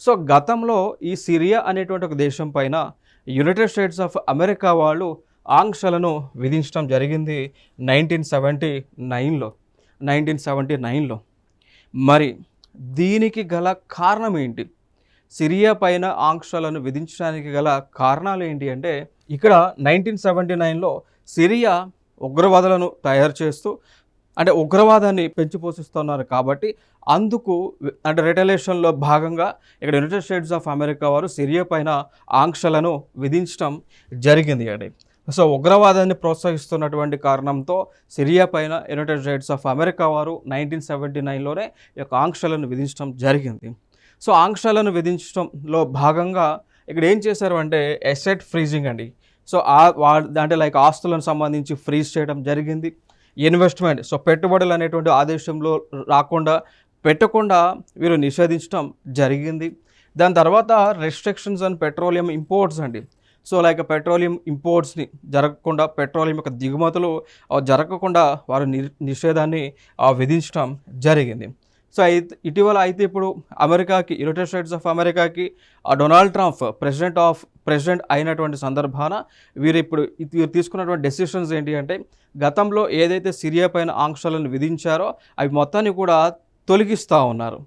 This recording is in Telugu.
సో గతంలో ఈ సిరియా అనేటువంటి ఒక దేశం పైన యునైటెడ్ స్టేట్స్ ఆఫ్ అమెరికా వాళ్ళు ఆంక్షలను విధించడం జరిగింది 1979లో 1979లో. మరి దీనికి గల కారణం ఏంటి? సిరియా పైన ఆంక్షలను విధించడానికి గల కారణాలు ఏంటి అంటే, ఇక్కడ 1979లో సిరియా ఉగ్రవాదులను తయారు చేస్తూ అంటే ఉగ్రవాదాన్ని పెంచి పోషిస్తున్నారు కాబట్టి అందుకు అంటే రిటలేషన్లో భాగంగా ఇక్కడ యునైటెడ్ స్టేట్స్ ఆఫ్ అమెరికా వారు సిరియా పైన ఆంక్షలను విధించడం జరిగింది అండి. సో ఉగ్రవాదాన్ని ప్రోత్సహిస్తున్నటువంటి కారణంతో సిరియా పైన యునైటెడ్ స్టేట్స్ ఆఫ్ అమెరికా వారు 1979లోనే ఈ యొక్క ఆంక్షలను విధించడం జరిగింది. సో ఆంక్షలను విధించడంలో భాగంగా ఇక్కడ ఏం చేశారు అంటే ఎసెట్ ఫ్రీజింగ్ అండి. సో అంటే లైక్ ఆస్తులను సంబంధించి ఫ్రీజ్ చేయడం జరిగింది. ఇన్వెస్ట్మెంట్ సో పెట్టుబడులు అనేటువంటి ఆదేశంలో పెట్టకుండా వీరు నిషేధించడం జరిగింది. దాని తర్వాత రెస్ట్రిక్షన్స్ ఆన్ పెట్రోలియం ఇంపోర్ట్స్ అండి. సో లైక్ పెట్రోలియం ఇంపోర్ట్స్ని జరగకుండా, పెట్రోలియం యొక్క దిగుమతులు జరగకుండా వారు నిషేధాన్ని విధించడం జరిగింది. సో ఇటీవల ఇప్పుడు అమెరికాకి, యునైటెడ్ స్టేట్స్ ఆఫ్ అమెరికాకి డొనాల్డ్ ట్రంప్ ప్రెసిడెంట్ అయినటువంటి సందర్భాన వీరు తీసుకున్నటువంటి డెసిషన్స్ ఏంటి అంటే, గతంలో ఏదైతే సిరియా పైన ఆంక్షలను విధించారో అవి మొత్తాన్ని కూడా తొలగిస్తూ ఉన్నారు.